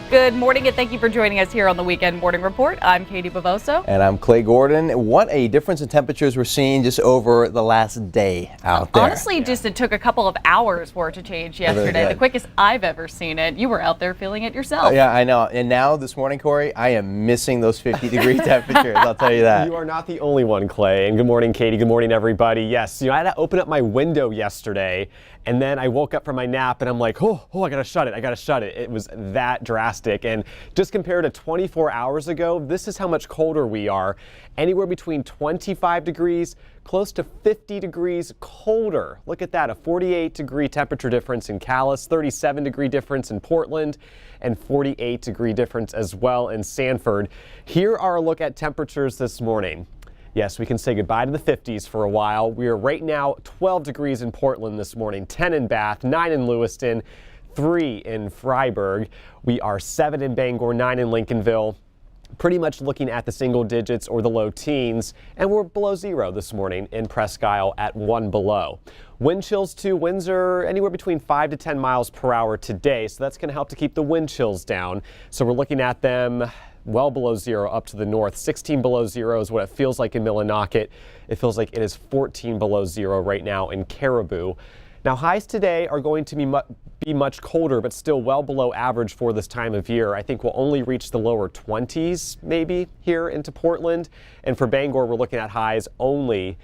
Good morning, and thank you for joining us here on the Weekend Morning Report. I'm Katie Bavoso. And I'm Clay Gordon. What a difference in temperatures we're seeing just over the last day out there. Honestly, it took a couple of hours for it to change yesterday. The quickest I've ever seen it. You were out there feeling it yourself. Yeah, I know. And now this morning, Corey, I am missing those 50-degree temperatures. I'll tell you that. You are not the only one, Clay. And good morning, Katie. Good morning, everybody. Yes, I had to open up my window yesterday, and then I woke up from my nap, and I'm like, oh, I gotta shut it. It was that drastic. And just compared to 24 hours ago, this is how much colder we are. Anywhere between 25 degrees, close to 50 degrees colder. Look at that, a 48-degree temperature difference in Calais, 37-degree difference in Portland, and 48-degree difference as well in Sanford. Here are a look at temperatures this morning. Yes, we can say goodbye to the 50s for a while. We are right now 12 degrees in Portland this morning, 10 in Bath, 9 in Lewiston, 3 in Freiburg. We are 7 in Bangor, 9 in Lincolnville. Pretty much looking at the single digits or the low teens, and we're below 0 this morning in Presque Isle at 1 below. Wind chills too. Winds are anywhere between 5 to 10 miles per hour today, so that's going to help to keep the wind chills down. So we're looking at them well below 0 up to the north. 16 below 0 is what it feels like in Millinocket. It feels like it is 14 below 0 right now in Caribou. Now, highs today are going to be much colder, but still well below average for this time of year. I think we'll only reach the lower 20s maybe here into Portland. And for Bangor, we're looking at highs only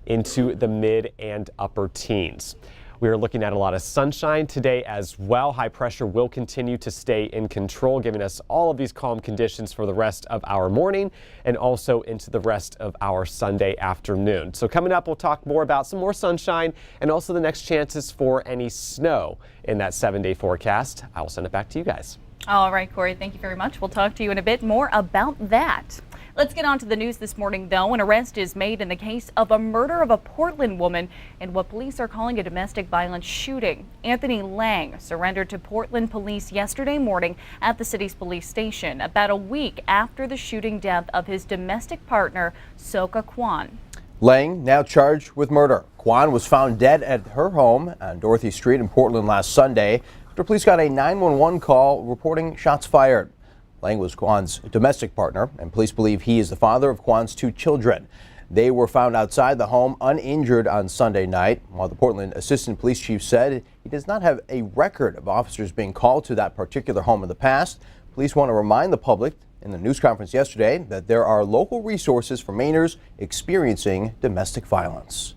into the mid and upper teens. We are looking at a lot of sunshine today as well. High pressure will continue to stay in control, giving us all of these calm conditions for the rest of our morning and also into the rest of our Sunday afternoon. So coming up, we'll talk more about some more sunshine and also the next chances for any snow in that 7-day forecast. I will send it back to you guys. All right, Corey, thank you very much. We'll talk to you in a bit more about that. Let's get on to the news this morning, though. An arrest is made in the case of a murder of a Portland woman in what police are calling a domestic violence shooting. Anthony Lang surrendered to Portland police yesterday morning at the city's police station, about a week after the shooting death of his domestic partner, Soka Kwan. Lang now charged with murder. Kwan was found dead at her home on Dorothy Street in Portland last Sunday after police got a 911 call reporting shots fired. Lang was Kwan's domestic partner, and police believe he is the father of Kwan's 2 children. They were found outside the home uninjured on Sunday night, while the Portland Assistant Police Chief said he does not have a record of officers being called to that particular home in the past. Police want to remind the public in the news conference yesterday that there are local resources for Mainers experiencing domestic violence.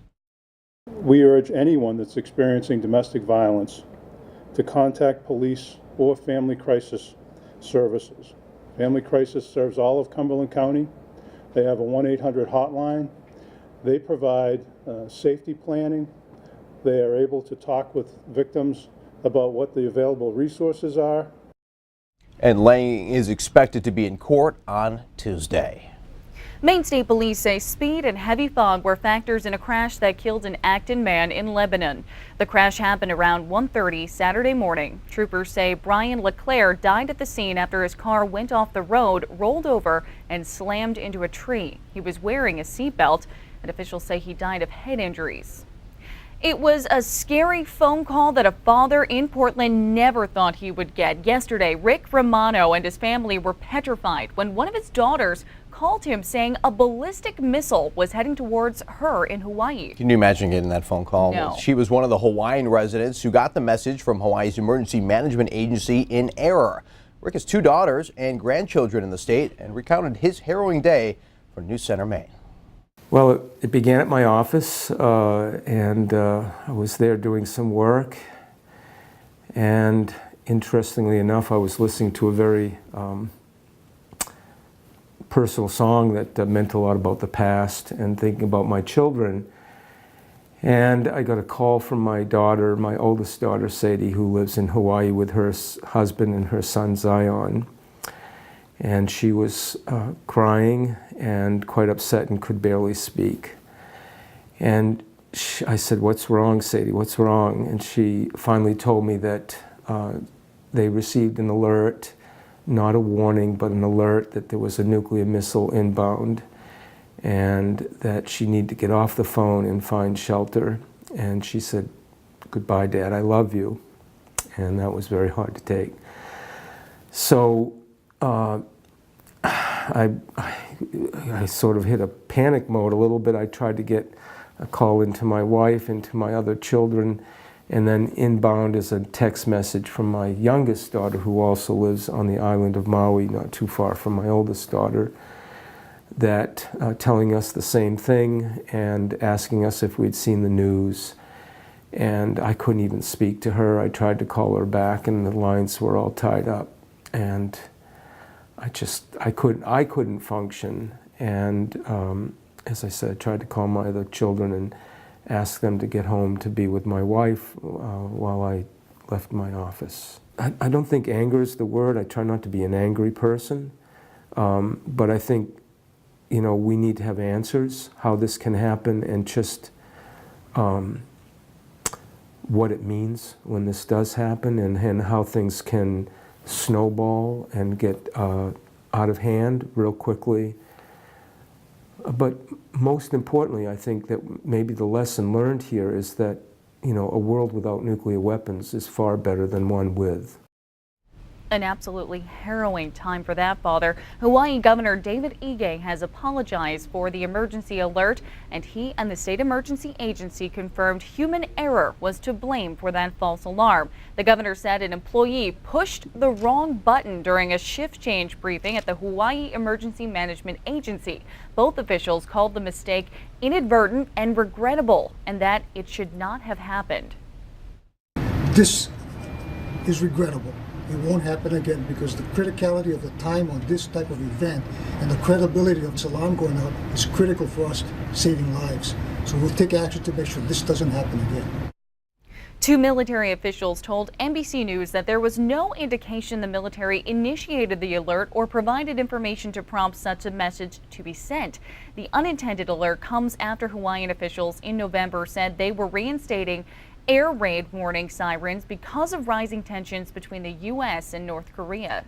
We urge anyone that's experiencing domestic violence to contact police or Family Crisis Services. Family Crisis serves all of Cumberland County. They have a 1-800 hotline. They provide safety planning. They are able to talk with victims about what the available resources are. And Lang is expected to be in court on Tuesday. Maine State Police say speed and heavy fog were factors in a crash that killed an Acton man in Lebanon. The crash happened around 1:30 Saturday morning. Troopers say Brian LeClaire died at the scene after his car went off the road, rolled over, and slammed into a tree. He was wearing a seatbelt, and officials say he died of head injuries. It was a scary phone call that a father in Portland never thought he would get. Yesterday, Rick Romano and his family were petrified when one of his daughters called him saying a ballistic missile was heading towards her in Hawaii. Can you imagine getting that phone call? No. She was one of the Hawaiian residents who got the message from Hawaii's Emergency Management Agency in error. Rick has 2 daughters and grandchildren in the state and recounted his harrowing day for News Center Maine. Well, it began at my office, and I was there doing some work. And interestingly enough, I was listening to a very personal song that meant a lot about the past and thinking about my children. And I got a call from my daughter, my oldest daughter, Sadie, who lives in Hawaii with her husband and her son, Zion. And she was crying and quite upset and could barely speak. And I said, "What's wrong, Sadie? What's wrong?" And she finally told me that they received an alert, not a warning, but an alert that there was a nuclear missile inbound and that she needed to get off the phone and find shelter. And she said, "Goodbye, Dad, I love you." And that was very hard to take. So I sort of hit a panic mode a little bit. I tried to get a call into my wife, into my other children, and then inbound is a text message from my youngest daughter, who also lives on the island of Maui, not too far from my oldest daughter, that telling us the same thing and asking us if we'd seen the news. And I couldn't even speak to her. I tried to call her back and the lines were all tied up. And I couldn't function. And as I said, I tried to call my other children and ask them to get home to be with my wife while I left my office. I don't think anger is the word. I try not to be an angry person. But I think, you know, we need to have answers, how this can happen, and just what it means when this does happen, and how things can snowball and get out of hand real quickly. But most importantly, I think that maybe the lesson learned here is that, you know, a world without nuclear weapons is far better than one with. An absolutely harrowing time for that father. Hawaii Governor David Ige has apologized for the emergency alert, and he and the state emergency agency confirmed human error was to blame for that false alarm. The governor said an employee pushed the wrong button during a shift change briefing at the Hawaii Emergency Management Agency. Both officials called the mistake inadvertent and regrettable, and that it should not have happened. This is regrettable. It won't happen again, because the criticality of the time on this type of event and the credibility of this alarm going out is critical for us saving lives. So we'll take action to make sure this doesn't happen again. Two military officials told NBC News that there was no indication the military initiated the alert or provided information to prompt such a message to be sent. The unintended alert comes after Hawaiian officials in November said they were reinstating air raid warning sirens because of rising tensions between the U.S. and North Korea.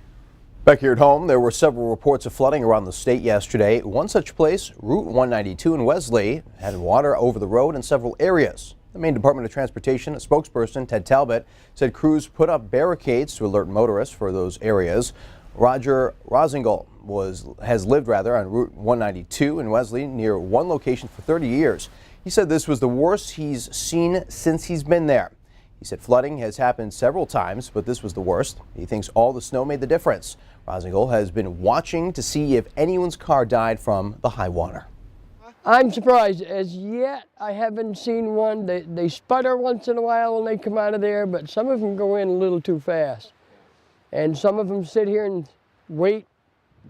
Back here at home, there were several reports of flooding around the state yesterday. One such place, Route 192 in Wesley, had water over the road in several areas. The Maine Department of Transportation spokesperson Ted Talbot said crews put up barricades to alert motorists for those areas. Roger Rosengel has lived on Route 192 in Wesley near one location for 30 years. He said this was the worst he's seen since he's been there. He said flooding has happened several times, but this was the worst. He thinks all the snow made the difference. Rosengel has been watching to see if anyone's car died from the high water. I'm surprised. As yet, I haven't seen one. They sputter once in a while when they come out of there, but some of them go in a little too fast. And some of them sit here and wait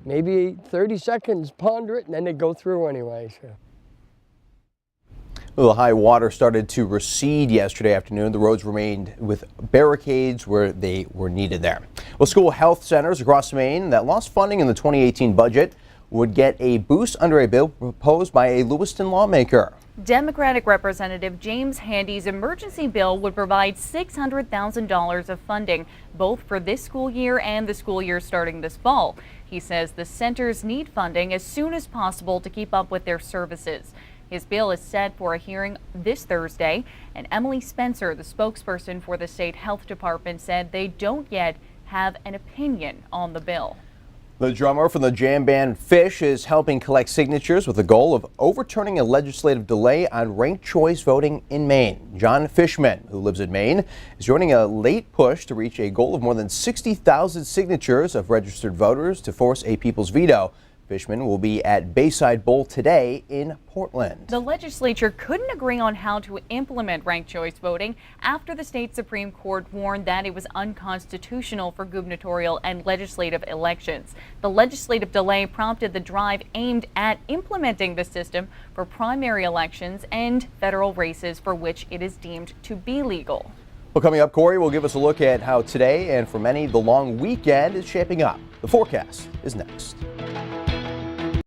maybe 30 seconds, ponder it, and then they go through anyway. So. The high water started to recede yesterday afternoon. The roads remained with barricades where they were needed there. Well, school health centers across Maine that lost funding in the 2018 budget would get a boost under a bill proposed by a Lewiston lawmaker. Democratic Representative James Handy's emergency bill would provide $600,000 of funding, both for this school year and the school year starting this fall. He says the centers need funding as soon as possible to keep up with their services. His bill is set for a hearing this Thursday, and Emily Spencer, the spokesperson for the state health department, said they don't yet have an opinion on the bill. The drummer from the jam band Phish is helping collect signatures with the goal of overturning a legislative delay on ranked choice voting in Maine. John Fishman, who lives in Maine, is joining a late push to reach a goal of more than 60,000 signatures of registered voters to force a people's veto. Fishman will be at Bayside Bowl today in Portland. The legislature couldn't agree on how to implement ranked choice voting after the state Supreme Court warned that it was unconstitutional for gubernatorial and legislative elections. The legislative delay prompted the drive aimed at implementing the system for primary elections and federal races for which it is deemed to be legal. Well, coming up, Corey will give us a look at how today and for many the long weekend is shaping up. The forecast is next.